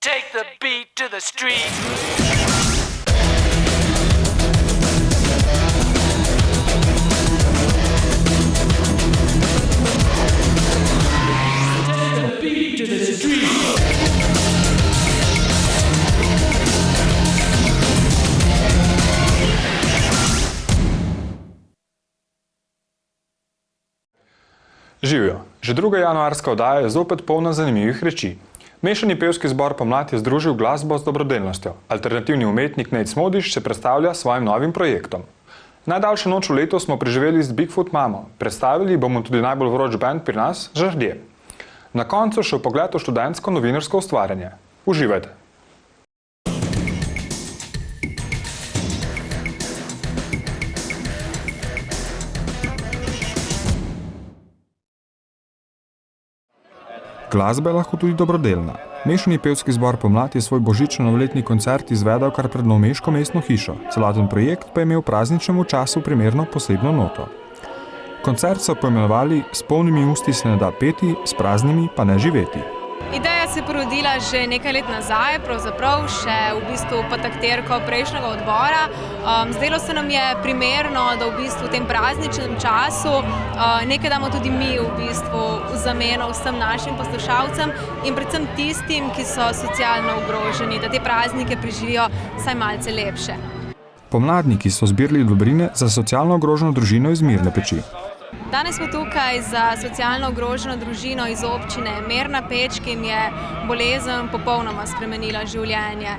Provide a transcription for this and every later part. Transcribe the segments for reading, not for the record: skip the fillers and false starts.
Take the beat to the street. Živijo. Že druga januarska oddaja je zopet polna zanimivih reči. Mešani pevski zbor Pomlad je združil glasbo z dobrodelnostjo. Alternativni umetnik Nejc Smodiš se predstavlja s svojim novim projektom. Najdaljšo noč v letu smo preživeli z Bigfoot Mamo. Predstavili bomo tudi najbolj vroč band pri nas, Žardje. Na koncu še pogled v študentsko novinarsko ustvarjanje. Uživajte! Glasba je lahko tudi dobrodelna. Mešani pevski zbor Pomlad je svoj božično-novoletni koncert izvedel kar pred novomeško mestno hišo. Celoten projekt pa je imel prazničnemu času primerno posebno noto. Koncert so poimenovali S polnimi usti se ne da peti, s praznimi pa ne živeti. Ideja se je porodila že nekaj let nazaj, pravzaprav še v bistvu pod taktirko prejšnjega odbora. Zdelo se nam je primerno, da v bistvu v tem prazničnem času nekaj damo tudi mi v bistvu v zameno vsem našim poslušalcem in predvsem tistim, ki so socialno ogroženi, da te praznike preživijo vsaj malce lepše. Pomladniki so zbirali dobrine za socialno ogroženo družino iz Mirne Peči. Danes smo tukaj za socialno ogroženo družino iz občine Mirna Peč, ki jim je bolezen popolnoma spremenila življenje.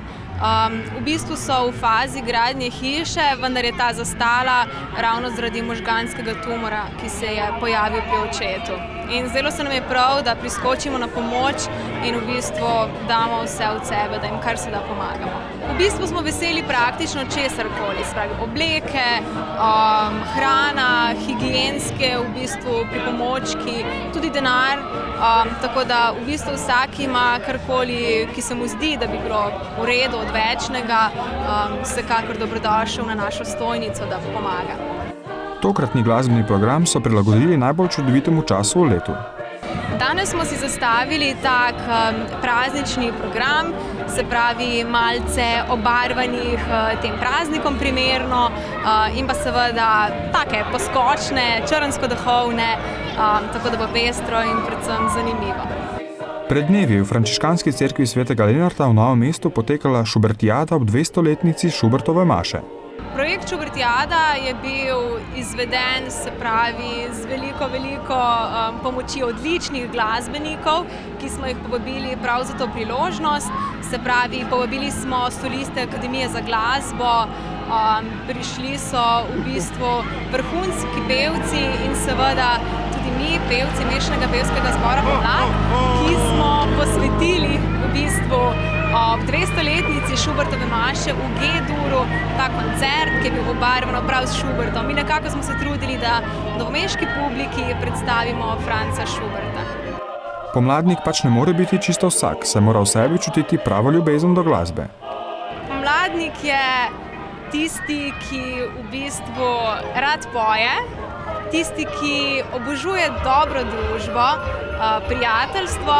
V bistvu so v fazi gradnje hiše, vendar je ta zastala ravno zaradi možganskega tumora, ki se je pojavil pri očetu. In zdelo se nam je prav, da priskočimo na pomoč in v bistvu damo vse od sebe, da jim kar se da pomagamo. V bistvu smo veseli praktično česarkoli, spravi obleke, hrana, higienske v bistvu pripomočki, tudi denar, tako da v bistvu vsak ima karkoli, ki se mu zdi, da bi bilo v redu, odvečnega, vsekakor dobrodošel na našo stojnico, da pomaga. Tokratni glasbeni program so prilagodili najbolj čudovitemu času v letu. Danes smo si zastavili tak praznični program, se pravi malce obarvanih tem praznikom primerno in pa seveda take poskočne, črnsko-duhovne, tako da bo pestro in predvsem zanimivo. Pred dnevi je v frančiškanski cerkvi svetega Lenarta v Novem mestu potekala Šubertijada ob 200-letnici Šubertove maše. Projekt Šubertijada je bil izveden, se pravi, z veliko pomoči odličnih glasbenikov, ki smo jih povabili prav za to priložnost. Se pravi, povabili smo soliste Akademije za glasbo, prišli so v bistvu vrhunski pevci in seveda tudi mi, pevci Mešanega pevskega zbora Pomlad, ki smo posvetili v bistvu ob 200-letnici Šubertove maše v G-duru ta koncert, ki je bil obarvan prav s Šubertom. Mi nekako smo se trudili, da novomeški publiki predstavimo Franca Šuberta. Pomladnik pač ne more biti čisto vsak, saj mora v sebi čutiti pravo ljubezen do glasbe. Pomladnik je tisti, ki v bistvu rad poje, tisti, ki obožuje dobro družbo, prijateljstvo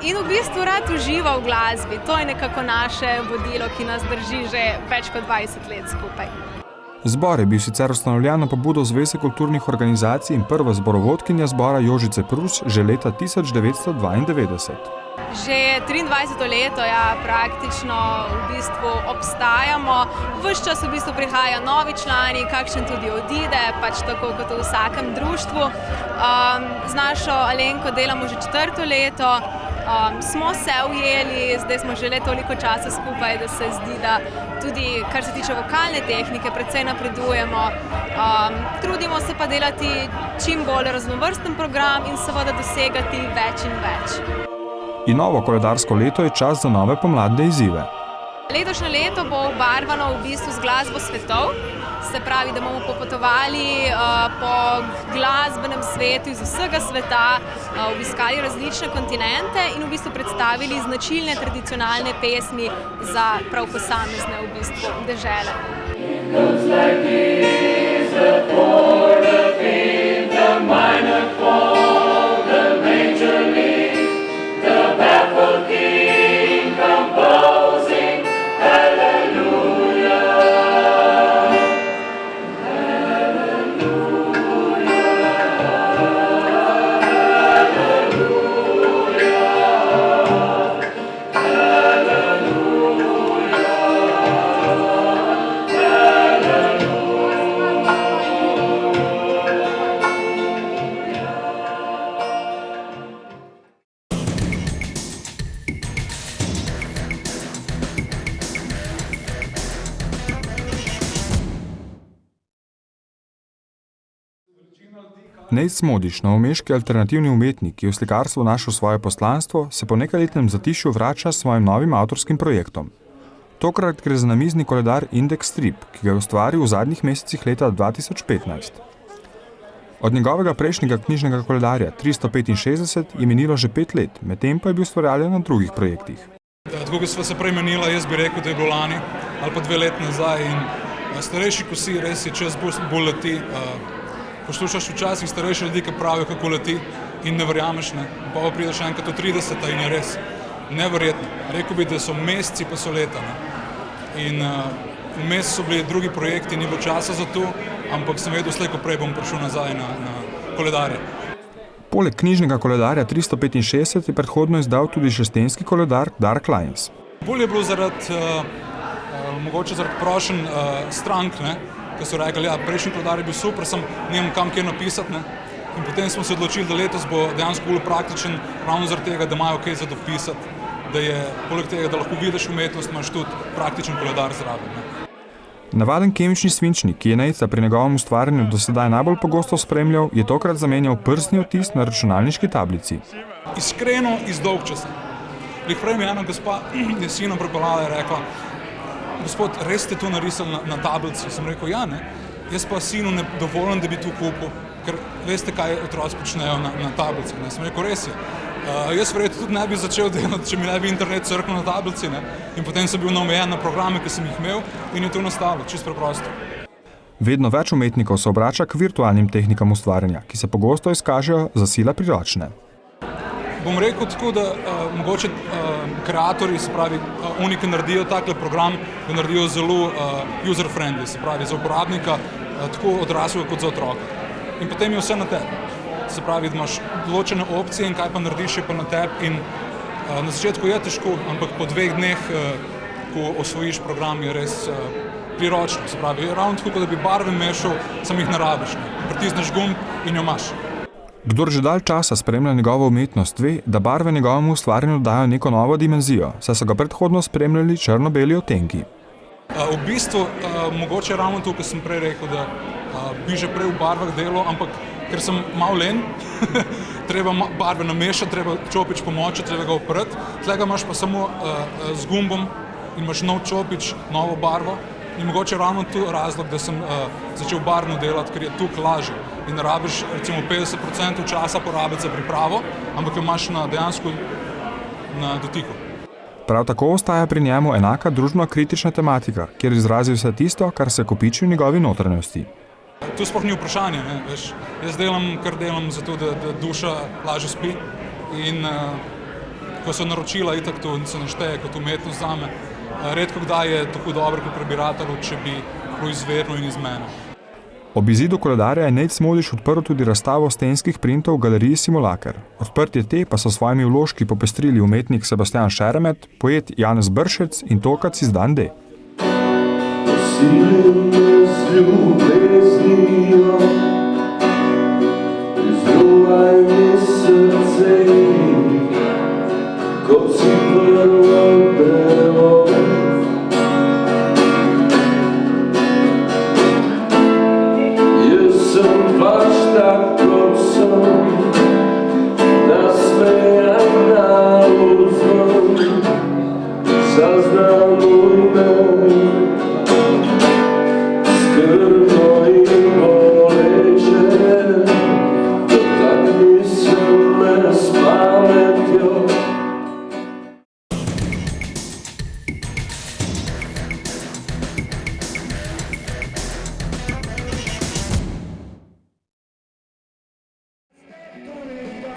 in v bistvu rad uživa v glasbi. To je nekako naše vodilo, ki nas drži že več kot 20 let skupaj. Zbor je bil sicer ustanovljen na pobudo Zveze kulturnih organizacij in prva zborovodkinja zbora Jožice Prus že leta 1992. Že 23. leto, ja, praktično v bistvu obstajamo. Ves čas v bistvu prihajajo novi člani, kakšen tudi odide, pač tako kot v vsakem društvu. Z našo Alenko delamo že 4. leto, smo se ujeli, zdaj smo že toliko časa skupaj, da se zdi, da tudi kar se tiče vokalne tehnike, precej napredujemo. Trudimo se pa delati čim bolj raznovrsten program in seveda dosegati več in več. In novo koledarsko leto je čas za nove pomladne izzive. Letošnje leto bo obarvano v bistvu z glasbo svetov, se pravi, da bomo popotovali po glasbenem svetu iz vsega sveta, obiskali različne kontinente in v bistvu predstavili značilne tradicionalne pesmi za prav posamezne v bistvu dežele. The baffled king. Nate Smodiš, novomeški alternativni umetnik, ki je v slikarstvu našel svoje poslanstvo, se po nekajletnem zatišju vrača s svojim novim avtorskim projektom. Tokrat gre za namizni koledar Index Strip, ki ga je ustvaril v zadnjih mesecih leta 2015. Od njegovega prejšnjega knjižnega koledarja 365 je minilo že 5 let, medtem pa je bil ustvarjaljen na drugih projektih. Tako kot sva se prej menila, jaz bi rekel, da je bilo lani ali pa 2 leti nazaj in starejši, ko si, res je čas bolj leti. Poslušaš včasih starejše ljudi, ki pravijo, kako leti in ne verjameš, ne. Pa prideš enkrat v 30 in je res neverjetno. Rekel bi, da so meseci pa so leta, ne. In vmes so bili drugi projekti, ni bilo časa za to, ampak sem vedel, slej ko prej bom prišel nazaj na koledarje. Poleg knjižnega koledarja 365 je predhodno izdal tudi šestenski koledar Dark Lines. Bolje je bilo mogoče zaradi prošenj strank, ne, ki so rekli, ja, prejšnji koledar je bil super, sem nimam kam kje napisati, ne. In potem smo se odločili, da letos bo dejansko bolj praktičen, ravno zaradi tega, da imajo kaj za dopisati, da je poleg tega, da lahko vidiš umetnost, imaš tudi praktičen koledar zraven, ne. Navaden kemični svinčnik, ki je Natesa pri njegovem ustvarjanju do sedaj najbolj pogosto spremljal, je tokrat zamenjal prstni odtis na računalniški tablici. Iskreno izdolgčasem. Prej mi ena gospa je sinom prepeljala in rekla, gospod, res ste to narisali na tablici? Sem rekel, ja, ne. Jaz pa sinu ne dovolim, da bi to kupil, ker veste, kaj otroci počnejo na tablici. Ne. Sem rekel, res je. Jaz verjetno tudi ne bi začel delati, če mi ne bi internet crknil na tablici, ne. In potem sem bil naomejen na programe, ki sem jih imel in je to nastalo, čisto preprosto. Vedno več umetnikov se obrača k virtualnim tehnikam ustvarjanja, ki se pogosto izkažejo za sila priročne. Bom rekel tako, da mogoče kreatorji, se pravi, oni, ki naredijo takle program, ga naredijo zelo user-friendly, se pravi, za uporabnika, tako odraslega kot za otroka. In potem je vse na tebi. Se pravi, da imaš določene opcije in kaj pa narediš, je pa na tebi. In na začetku je težko, ampak po 2 dneh, ko osvojiš program, je res priročno. Se pravi, ravno tako, da bi barve mešal, sam jih ne rabiš. Pritisneš gumb in jo imaš. Kdor že dalj časa spremlja njegovo umetnost, ve, da barve njegovemu ustvarjanju dajo neko novo dimenzijo, saj so ga predhodno spremljali črno-beli odtenki. V bistvu, mogoče ravno to, kar sem prej rekel, da bi že prej v barvah delal, ampak ker sem malo len, treba barve namešati, treba čopič pomočiti, treba ga oprati. Tlega imaš pa samo z gumbom in imaš nov čopič, novo barvo. In mogoče ravno tu razlog, da sem začel barvno delati, ker je tukaj lažje. In ne rabiš recimo 50% časa porabiti za pripravo, ampak jo imaš dejansko na dotiku. Prav tako ostaja pri njemu enaka družbeno-kritična tematika, kjer izrazi vse tisto, kar se kopiči v njegovi notranjosti. Tu sploh ni vprašanje, ne, veš. Jaz delam, kar delam zato, da duša lažje spi. In ko so naročila, itak to se našteje kot umetnost zame. Redko kdaj je tako dobro kot prebiratelju, če bi bilo izverno in iz mene. Ob izidu koledarja je Nate Smodiš odprl tudi razstavo stenskih printov v galeriji Simulaker. Odprtje te pa so svojimi vložki popestrili umetnik Sebastian Šeremet, poet Janez Bršec in tokac iz Dan D.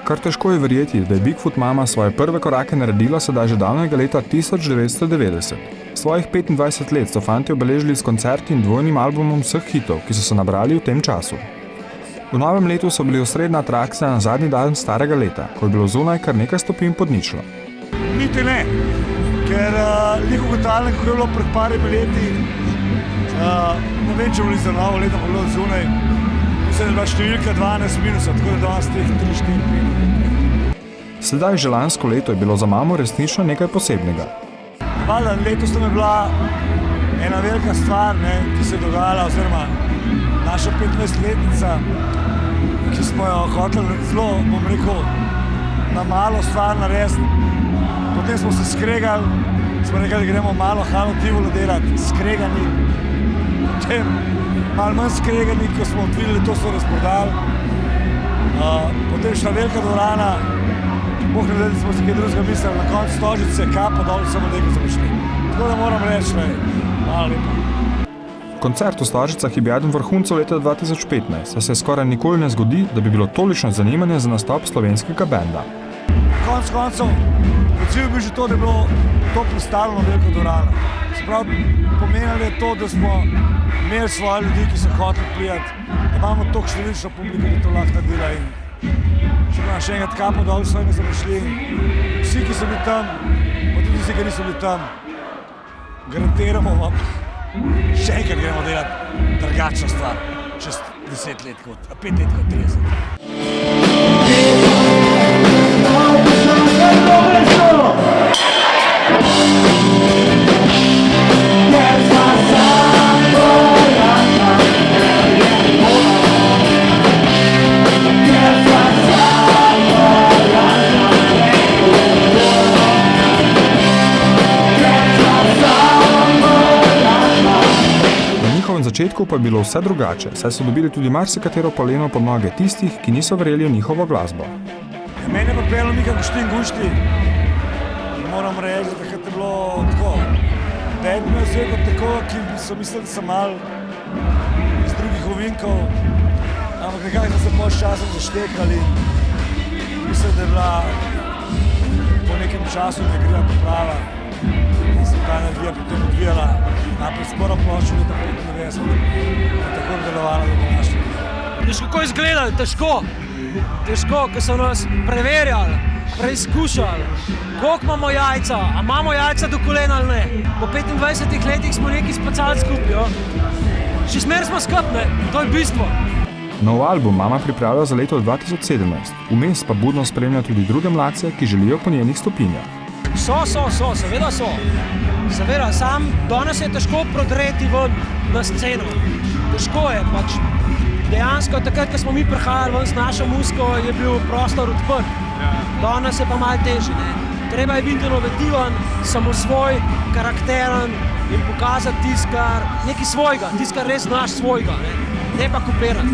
Kar težko je verjeti, da je Bigfoot mama svoje prve korake naredila sedaj že davnega leta 1990. Svojih 25 let so fantje obeležili s koncerti in dvojnim albumom vseh hitov, ki so se nabrali v tem času. V novem letu so bili osrednja atrakcija na zadnji dan starega leta, ko je bilo zunaj kar nekaj stopinj pod ničlo. Niti ne, ker njih ugotavljam, kako je bilo pred parimi leti, ne vem, če bili za novo leto, pa bilo zunaj. Mislim, da je bila številka 12 minusa, tako da danes teh 3-4. Sedaj že lansko leto je bilo za mamo resnično nekaj posebnega. Valjda, letos to mi je bila ena velika stvar, ne, ki se je dogajala, oziroma naša 25-letnica ki smo jo hoteli zelo, bom rekel, na malo stvar narediti. Potem smo se skregali, smo rekli, da gremo malo Halo Tivolo delati, skregani. Potem malo manj skregani, ko smo odvideli, to so razprodali. Potem šla velika dvorana, Bog ne vedeli, smo se kaj drugega mislili, na koncu Stožice, kapo dol, samo nekaj smo šli. Tako da moram reči, hvala lepa. Koncert v Stožicah je bil eden vrhuncev leta 2015, saj se skoraj nikoli ne zgodi, da bi bilo tolikšno zanimanje za nastop slovenskega benda. Konec koncev, odziv bi že to, da je bilo to predstavljeno veliko dvorana. Se pravi, pomenilo je to, da smo imeli svoje ljudi, ki so hoteli prijeti, da imamo toliko številčno publiko, da to lahko naredila in še enkrat kapo dol svojim zamišljim. Vsi, ki so bili tam, pa tudi vsi, ki niso bili tam, garantiramo vam, še enkrat gremo delati drugačno stvar, čez 10 let, 5 let kot 30. Na začetku pa je bilo vse drugače, saj so dobili tudi marsikatero poleno pod noge tistih, ki niso verjeli v njihovo glasbo. Mene je pa pelo Mika Guštin Gušti. Moram reči, da je bilo tako. Band me je vzel kot tako, ki so mislili, da sem malo iz drugih ovinkov, ampak nekaj smo se poč časom zaštekali. Mislim, da je bila po nekem času negrija poprava in se ta energija potem odvijala. Naprej sporo plošču leta 95, in tako delovala do današnjega dne. Veš, kako je izgledalo? Težko, ker so nas preverjali, preizkušali, koliko imamo jajca, a imamo jajca do kolena ali ne. Po 25 letih smo nekaj spacali skupaj, še smer smo skupne, to je bistvo. Nov album mama pripravlja za leto 2017, vmes pa budno spremlja tudi druge mladce, ki želijo po njenih stopinjah. Seveda so. Seveda, sam danes je težko prodreti ven na sceno. Težko je, pač dejansko takrat, ko smo mi prihajali ven z našo muziko, je bil prostor odprt. Danes je pa malo težje, ne. Treba je biti inovativen, samosvoj, karakteren in pokazati nekaj svojega, kar res znaš svojega, ne pa kopirati.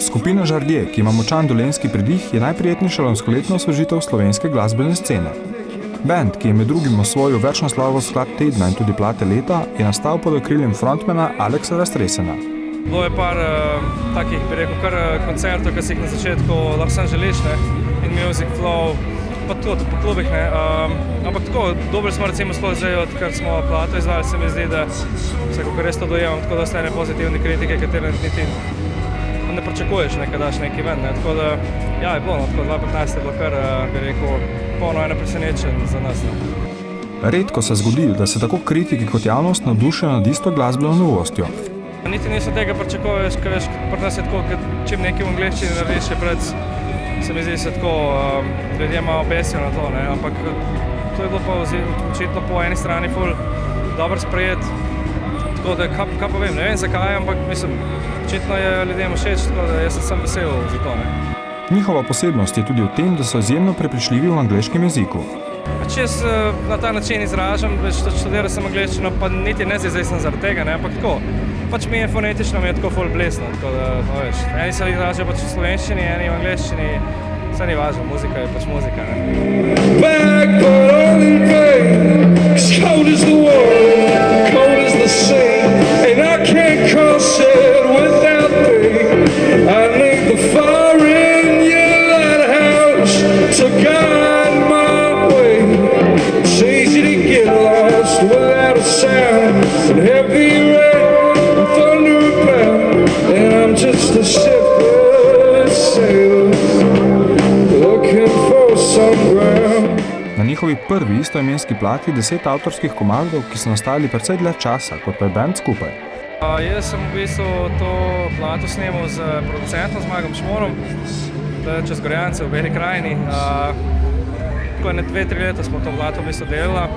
Skupina Žardje, ki ima močan dolenjski pridih, je najprijetnejša lanskoletna osvežitev slovenske glasbene scene. Band, ki je med drugim osvojil več naslovov sklad tedna in tudi plate leta, je nastal pod okriljem frontmana Aleksa Rastresena. Bilo je par takih, bi rekel, kar koncertov, ki si jih na začetku lahko sam želiš, ne, in Music Flow, pa tudi po klubih, ne, ampak tako, dobro smo recimo sploh zdaj, odkar smo plato izvali, se mi zdi, da vsakako res to dojemam, tako da ostane pozitivne kritike, katere niti ne pričakuješ, da daš nekaj ven, ne, tako da, ja, je bilo, tako 2015 je bilo kar, bi rekel, polno eno presenečen za nas, ne. Redko se zgodi, da se tako kritiki kot javnost navdušijo nad isto glasbeno novostjo. Niti niso tega pričakuješ, ker veš, pri nas je tako, ker čim nekaj v angleščini narediš, je pred, se mi zdi se tako, ljudje malo besijo na to, ne, ampak to je bilo pa očitno po eni strani ful dobro sprejet, tako da, kaj pa vem, ne vem zakaj, ampak mislim, očitno je ljudem všeč, tako da jaz sem vesel za to, ne. Njihova posebnost je tudi v tem, da so izjemno prepričljivi v angleškem jeziku. Če jaz na ta način izražam, veš, študiral sem angleščino, pa niti ne zdaj sem zaradi tega, ne, ampak tako, pač mi je fonetično, mi je tako ful blesno, tako da, no veš, eni se izražajo pač v slovenščini, eni v angleščini, vse ni važno, muzika je pač muzika, ne. Back but only rain, as cold as the world, cold as the sea, and I can't cross it without pain. ghost without a sound, and heavy rain and thunder pound, and I'm just a ship sailor looking for some ground. Na njihovi prvi istoimenski plati 10 avtorskih komadov, ki so nastali precej dlje časa, kot pa je band skupaj. Jaz sem v bistvu to plato snemal z producentom Zmagom Šmorom, čez Gorjance v Beli krajini. Tako 2-3 leta smo to plato v bistvu delali,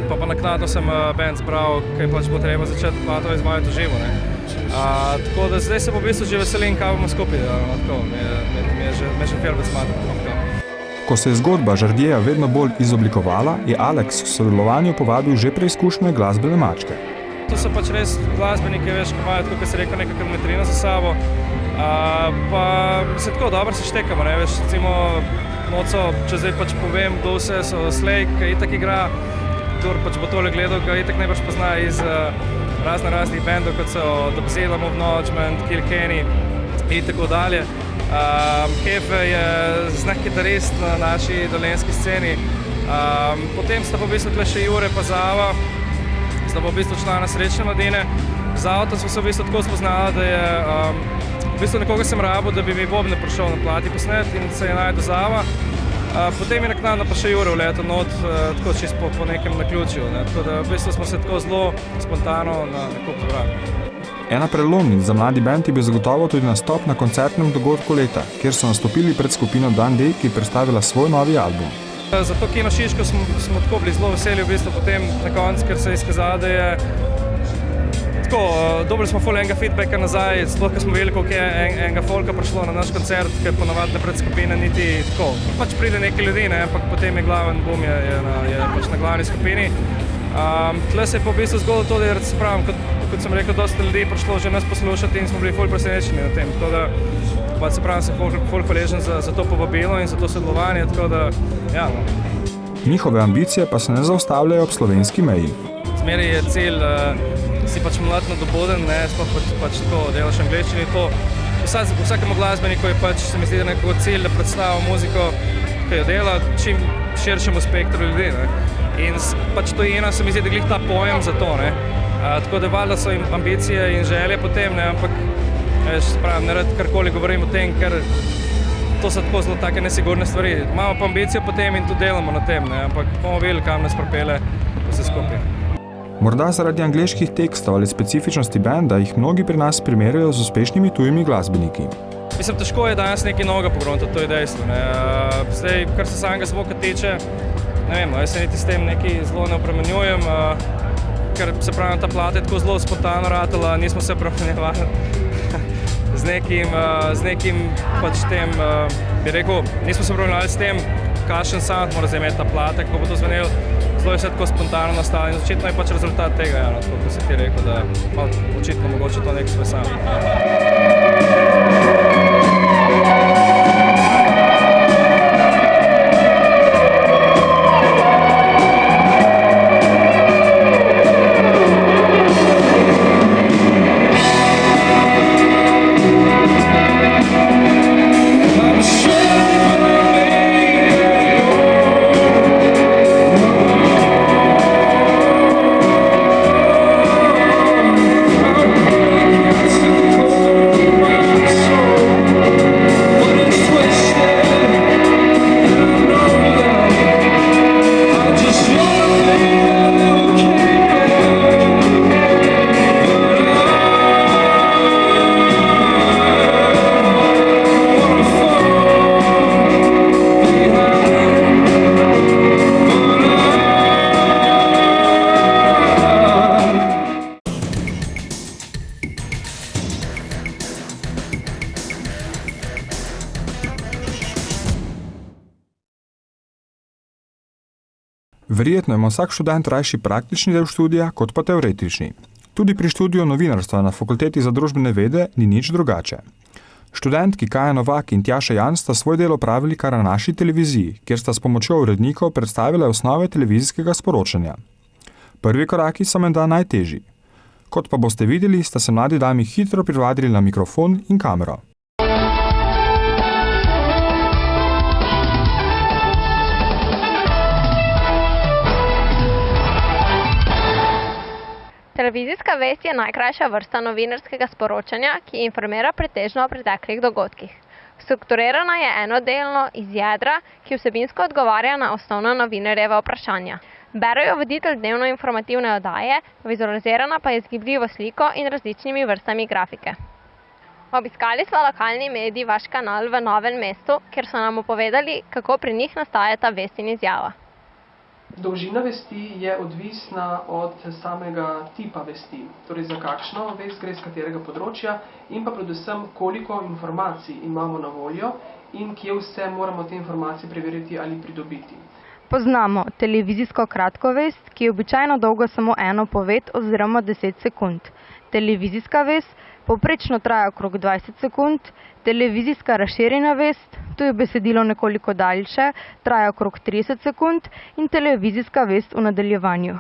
pa naknadno sem band zbral, kaj pač bo treba začeti plato izvajati v živo. Tako da zdaj se v bistvu že veselim, kaj bomo skupaj. Me že firbec smatram. Ko se je zgodba Žardjeja vedno bolj izoblikovala, je Alex k sodelovanju povabil že preizkušene glasbene mačke. To so pač res glasbeniki, veš, ko imajo, kot se rekel, neka kilometrina za sabo. Pa se tako dobro se štekamo, ne, veš, recimo noco, če zdaj pač povem, kdo vse so Slake, ki itak igra, kdor pač bo tole gledal, ga itak najbrž pozna iz raznih bendov, kot so Dobzela, Movnodgement, Kilkenny in tako dalje. Hefe je znak kitarist na naši dolenjski sceni. Potem sta pa v bistvu tle še Jure pa Zava, sta pa v bistvu člana Srečne mladine. Z avtom smo se v bistvu tako spoznali, da je v bistvu nekoga sem rabil, da bi mi Bobne prišel na plati posnet in se je najdu Zava. Potem je naknadno pa še Jure vletel not, tako čisto po nekem naključju. Tako da v bistvu smo se tako zelo spontano na neko povrali. Ena prelomnic za mladi band je bil zagotovo tudi nastop na koncertnem dogodku leta, kjer so nastopili pred skupino Dan D, ki je predstavila svoj novi album. Za to Kino Šiško smo tako bili zelo veseli v bistvu potem na koncu, ker se je izkazalo, da je tako, dobili smo ful enega feedbacka nazaj, sploh ko smo videli, koliko je enega folka prišlo na naš koncert, ker ponavadi pred skupine niti tako. Pač pride nekaj ljudi, ne, ampak potem je glaven boom je pač na glavni skupini. Tle se je pa v bistvu zgodilo to, da je spravim, kot sem rekel, dosta ljudi prišlo že nas poslušati in smo bili ful presenečeni na tem. Tako da pa se pravim, sem ful hvaležen za to povabilo in za to sodelovanje, tako da ja. Njihove ambicije pa se ne zaustavljajo ob slovenski meji. Zmeraj je cilj, si pač mlad nadoboden, ne, sploh pač tako delaš angleščini, to vsakemu glasbeniku je pač, se mi zdi, nekako cilj, da predstavlja muziko, ki jo dela, čim širšemu spektru ljudi, ne. In pač to ena se mi zdi, da glih ta pojem za to, ne. Tako da valjda so jim ambicije in želje potem, ne, ampak ne rad karkoli govorim o tem, ker to so tako zelo take nesigurne stvari. Imamo pa ambicijo potem in tudi delamo na tem, ne, ampak bomo videli, kam nas pripelje vse skupaj. Morda zaradi angleških tekstov ali specifičnosti benda jih mnogi pri nas primerjajo z uspešnimi tujimi glasbeniki. Mislim, težko je danes nekaj novega pogledati, to je dejstvo, ne. Zdaj, kar se samega zvoka tiče, ne vem, jaz se niti s tem nekaj zelo ne obremenjujem, ker se pravi, ta plata je tako zelo spontano ratala, nismo se obremenjevali z nekim pač tem, bi rekel, nismo se obremenjevali s tem, kakšen sound mora imeti ta plata, kako bo to zvenelo, zelo je vse tako spontano nastalo in očitno je pač rezultat tega, ja, tako ko si ti rekel, da malo očitno mogoče to nek svoj sound. Verjetno ima vsak študent rajši praktični del študija, kot pa teoretični. Tudi pri študiju novinarstva na Fakulteti za družbene vede ni nič drugače. Študentki Kaja Novak in Tjaša Jan sta svoj del opravili kar na naši televiziji, kjer sta s pomočjo urednikov predstavile osnove televizijskega sporočanja. Prvi koraki so menda najtežji. Kot pa boste videli, sta se mladi dami hitro privadili na mikrofon in kamero. Televizijska vest je najkrajša vrsta novinarskega sporočanja, ki informira pretežno o preteklih dogodkih. Strukturirana je enodelno iz jedra, ki vsebinsko odgovarja na osnovna novinarjeva vprašanja. Berejo voditelj dnevno informativne oddaje, vizualizirana pa je z gibljivo sliko in različnimi vrstami grafike. Obiskali smo lokalni medij Vaš kanal v Novem mestu, kjer so nam opovedali, kako pri njih nastaja ta vest in izjava. Dolžina vesti je odvisna od samega tipa vesti, torej za kakšno vest gre, z katerega področja in pa predvsem koliko informacij imamo na voljo in kje vse moramo te informacije preveriti ali pridobiti. Poznamo televizijsko kratko vest, ki je običajno dolga samo eno poved oziroma 10 sekund. Televizijska vest povprečno traja okrog 20 sekund, televizijska razširjena vest, tu je besedilo nekoliko daljše, traja okrog 30 sekund in televizijska vest v nadaljevanju.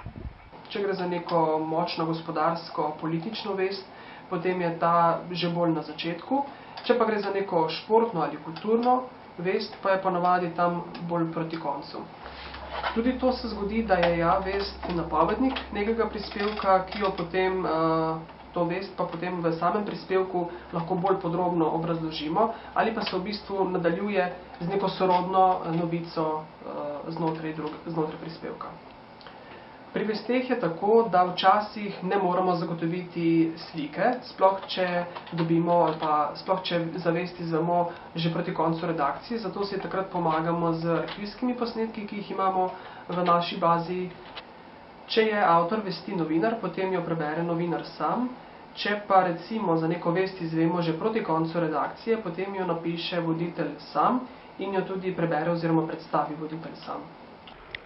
Če gre za neko močno gospodarsko, politično vest, potem je ta že bolj na začetku. Če pa gre za neko športno ali kulturno vest, pa je ponavadi tam bolj proti koncu. Tudi to se zgodi, da je vest napovednik nekega prispevka, ki jo potem to vest pa potem v samem prispevku lahko bolj podrobno obrazložimo ali pa se v bistvu nadaljuje z neko sorodno novico znotraj prispevka. Pri vesteh je tako, da včasih ne moramo zagotoviti slike, sploh če dobimo ali pa sploh če za vest izvemo že proti koncu redakcije, zato si takrat pomagamo z arhivskimi posnetki, ki jih imamo v naši bazi. Če je avtor vesti novinar, potem jo prebere novinar sam. Če pa recimo za neko vest izvemo že proti koncu redakcije, potem jo napiše voditelj sam in jo tudi prebere oziroma predstavi voditelj sam.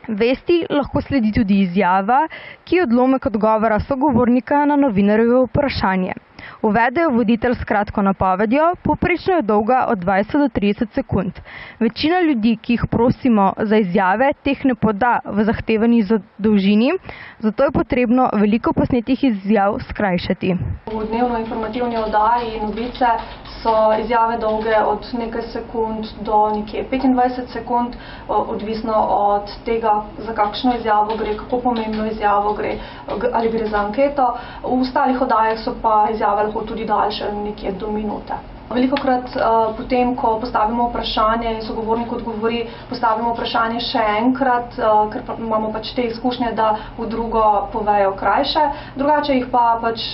Vesti lahko sledi tudi izjava, ki je odlomek odgovora sogovornika na novinarjevo vprašanje. Uvedejo voditelj s kratko napovedjo, povprečno je dolga od 20 do 30 sekund. Večina ljudi, ki jih prosimo za izjave, teh ne poda v zahtevani dolžini, zato je potrebno veliko posnetih izjav skrajšati. V dnevno informativni oddaji novice so izjave dolge od nekaj sekund do nekje 25 sekund, odvisno od tega, za kakšno izjavo gre, kako pomembno izjavo gre, ali gre za anketo. V ostalih oddajah so pa izjave lahko tudi daljše, nekje do minute. Velikokrat potem, ko postavimo vprašanje in sogovornik odgovori, postavimo vprašanje še enkrat, ker imamo pač te izkušnje, da v drugo povejo krajše. Drugače jih pa pač,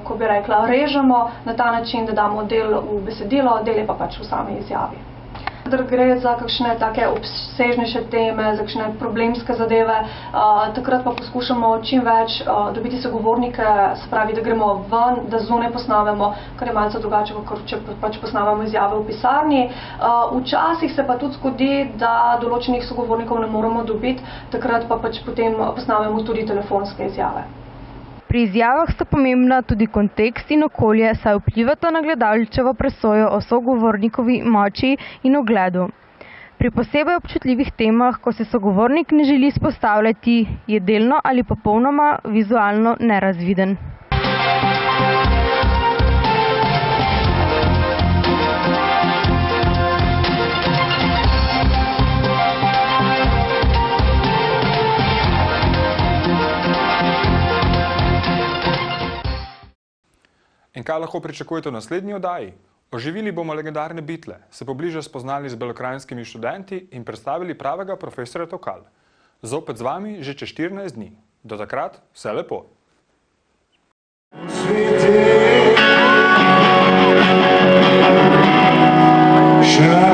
ko bi rekla, režemo na ta način, da damo del v besedilo, del je pa pač v sami izjavi. Kadar gre za kakšne take obsežnejše teme, za kakšne problemske zadeve, takrat pa poskušamo čim več dobiti sogovornike, se pravi, da gremo ven, da zunaj posnamemo, kar je malce drugače, kot če pač posnamemo izjave v pisarni. Včasih se pa tudi zgodi, da določenih sogovornikov ne moremo dobiti, takrat pa pač potem posnamemo tudi telefonske izjave. Pri izjavah sta pomembna tudi kontekst in okolje, saj vplivata na gledalčevo presojo o sogovornikovi moči in ugledu. Pri posebej občutljivih temah, ko se sogovornik ne želi izpostavljati, je delno ali popolnoma vizualno nerazviden. In kaj lahko pričakujete v naslednji oddaji? Oživili bomo legendarne Beatle, se pobliže spoznali z belokranjskimi študenti in predstavili pravega profesorja Tokal. Zopet z vami že čez 14 dni. Do takrat vse lepo. Shine.